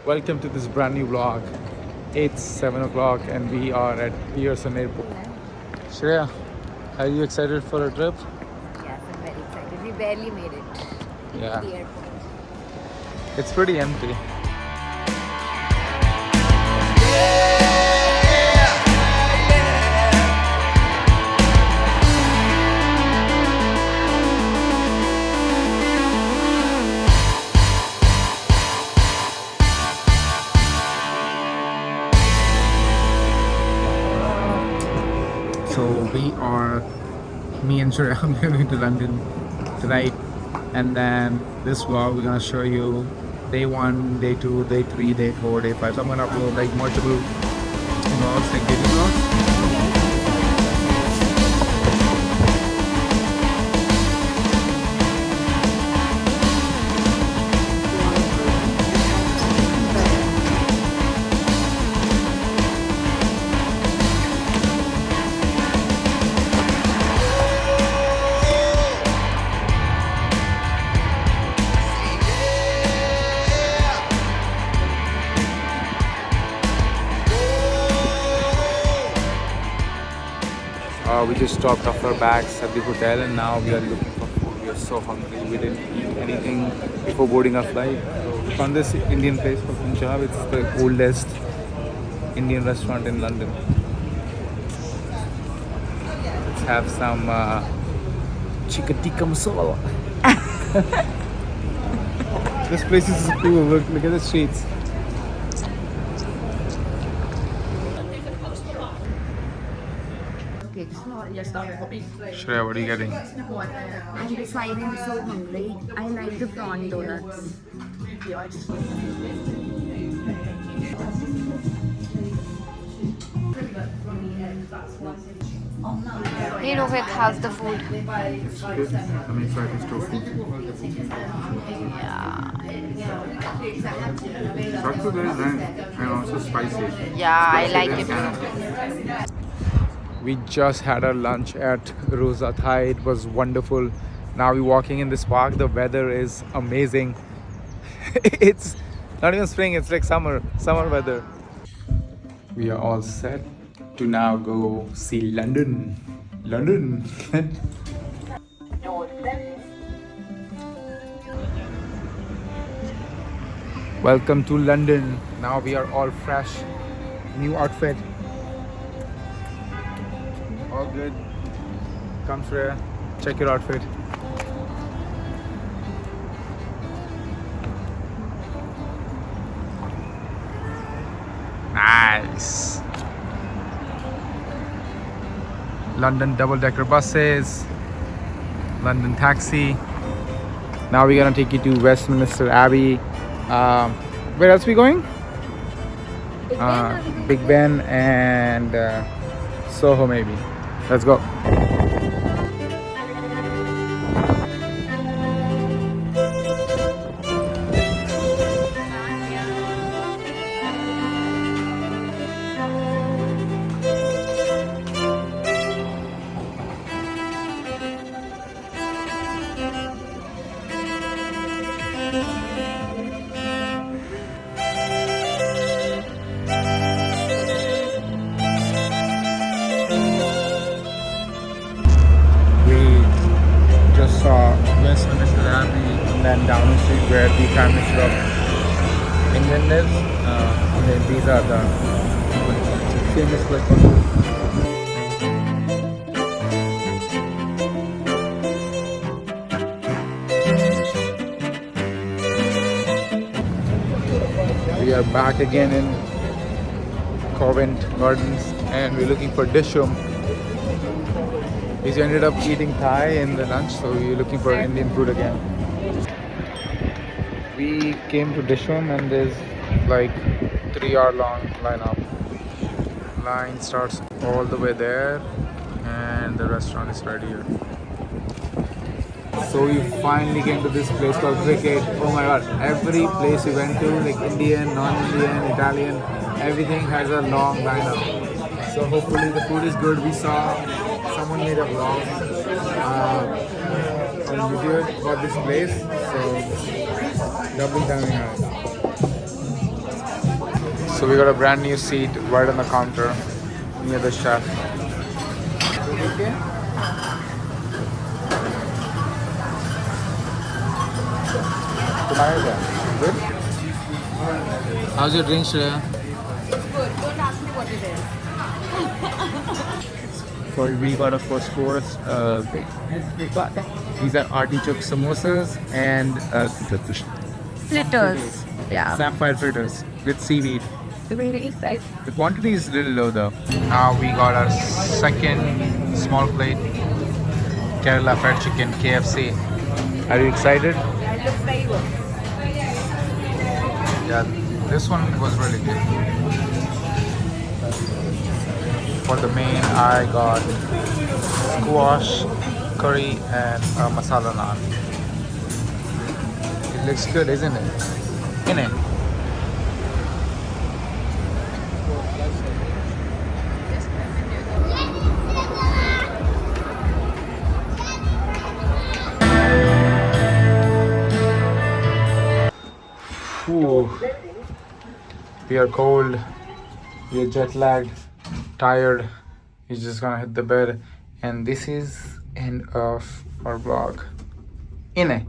Welcome to this brand new vlog. It's 7 o'clock and we are at Pearson Airport. Shreya, are you excited for a trip? Yes, I'm very excited. We barely made it to Yeah. the airport. It's pretty empty. So me and Shreya are going to London tonight, and then this vlog we're gonna show you day 1, day 2, day 3, day 4, day 5. So I'm gonna upload like multiple vlogs, like daily vlogs. We just stopped off our bags at the hotel and now we are looking for food. We are so hungry. We didn't eat anything before boarding our flight. So we found this Indian place called Punjab. It's the oldest Indian restaurant in London. Let's have some chicken tikka masala. This place is cool. Look at the streets. Shreya, what are you getting? I'm deciding, I'm so hungry. I like the prawn donuts. Hey Rohit, how's the food? It's good. I'm excited to tofu. Yeah. Tofu is nice and also spicy. Yeah, I like it too. We just had our lunch at Rosa Thai. It was wonderful. Now we're walking in this park. The weather is amazing. It's not even spring, it's like summer weather. We are all set to now go see London. Welcome to London. Now we are all fresh. New outfit. All good. Come Shreya, check your outfit. Nice. London double-decker buses, London taxi. Now we're gonna take you to Westminster Abbey. Where else we going? Big Ben and Soho maybe. Let's go. Saw Westminster Abbey and then down the street where the Prime Minister of England lives. And then these are the famous places. We are back again in Covent Gardens and we're looking for dish room. We ended up eating Thai in the lunch, so we're looking for Indian food again. We came to dish room and there's like 3-hour long lineup. Line starts all the way there and the restaurant is right here. So we finally came to this place called Kricket. Oh my god, every place we went to, like Indian, non-Indian, Italian, everything has a long lineup. So hopefully the food is good. We saw someone made a vlog on YouTube about this place, so doubling down on it. So we got a brand new seat right on the counter near the chef. Good? How's your drink, Shreya? It's good. Don't ask me what it is. So we got a first course. These are artichoke samosas and Fritters. Yeah. sapphire fritters with seaweed. Very excited. The quantity is a little low though. Now we got our second small plate Kerala fried chicken KFC. Are you excited? It looks very good. Yeah, this one was really good. For the main, I got squash, curry, and masala naan. It looks good, isn't it? Isn't it? Ooh. We are cold, we are jet lagged, tired. We're just gonna hit the bed, and this is end of our vlog. In it.